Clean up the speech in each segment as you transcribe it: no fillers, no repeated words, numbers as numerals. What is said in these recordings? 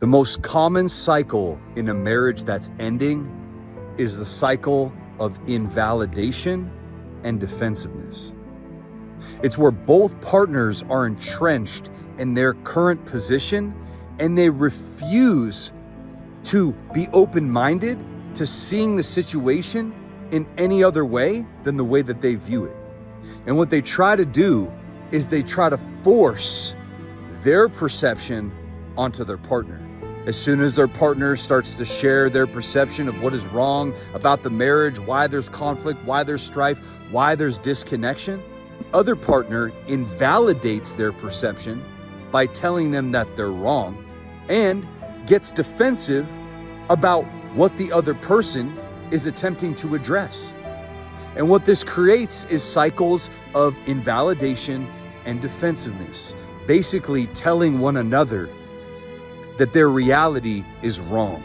The most common cycle in a marriage that's ending is the cycle of invalidation and defensiveness. It's where both partners are entrenched in their current position and they refuse to be open-minded to seeing the situation in any other way than the way that they view it. And what they try to do is they try to force their perception onto their partner. As soon as their partner starts to share their perception of what is wrong about the marriage, why there's conflict, why there's strife, why there's disconnection, the other partner invalidates their perception by telling them that they're wrong and gets defensive about what the other person is attempting to address. And what this creates is cycles of invalidation and defensiveness, basically telling one another that their reality is wrong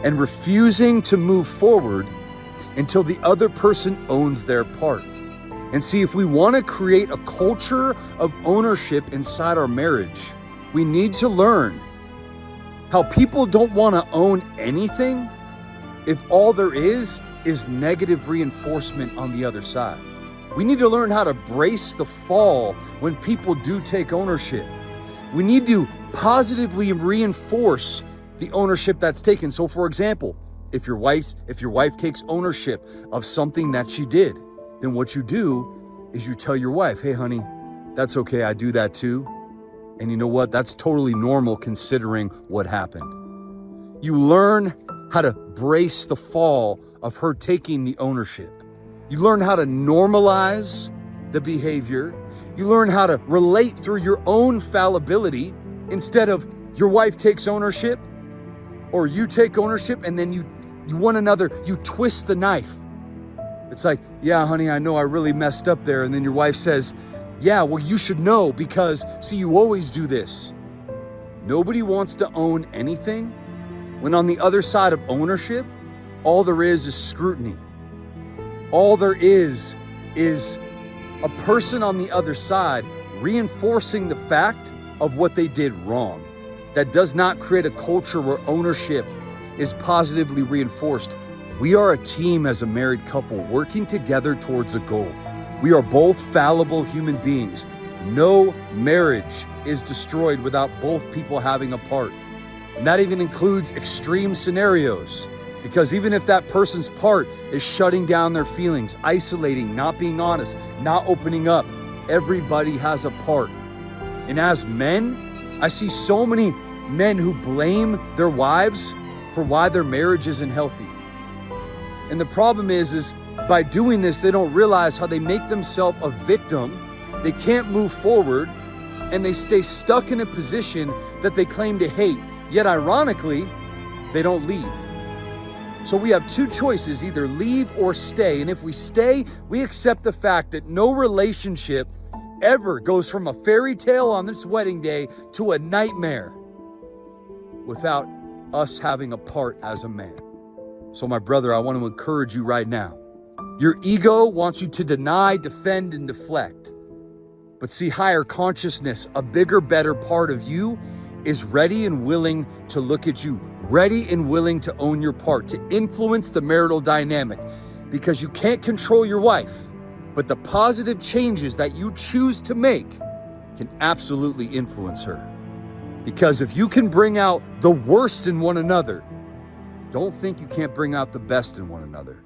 and refusing to move forward until the other person owns their part. And see, if we want to create a culture of ownership inside our marriage, we need to learn how people don't want to own anything if all there is negative reinforcement on the other side. We need to learn how to brace the fall when people do take ownership. We need to positively reinforce the ownership that's taken. So for example, if your wife takes ownership of something that she did, then what you do is you tell your wife, hey honey, that's okay, I do that too. And you know what? That's totally normal considering what happened. You learn how to brace the fall of her taking the ownership. You learn how to normalize the behavior. You learn how to relate through your own fallibility instead of your wife takes ownership or you take ownership and then you twist the knife. It's like, yeah, honey, I know I really messed up there. And then your wife says, yeah, well, you should know because, see, you always do this. Nobody wants to own anything when on the other side of ownership, all there is scrutiny. All there is a person on the other side reinforcing the fact of what they did wrong. That does not create a culture where ownership is positively reinforced. We are a team as a married couple working together towards a goal. We are both fallible human beings. No marriage is destroyed without both people having a part. And that even includes extreme scenarios. Because even if that person's part is shutting down their feelings, isolating, not being honest, not opening up, everybody has a part. And as men, I see so many men who blame their wives for why their marriage isn't healthy. And the problem is by doing this, they don't realize how they make themselves a victim. They can't move forward and they stay stuck in a position that they claim to hate. Yet ironically, they don't leave. So we have two choices, either leave or stay. And if we stay, we accept the fact that no relationship ever goes from a fairy tale on this wedding day to a nightmare without us having a part as a man. So my brother, I want to encourage you right now. Your ego wants you to deny, defend, and deflect. But see, higher consciousness, a bigger, better part of you is ready and willing to look at you, ready and willing to own your part, to influence the marital dynamic, because you can't control your wife, but the positive changes that you choose to make can absolutely influence her. Because if you can bring out the worst in one another, don't think you can't bring out the best in one another.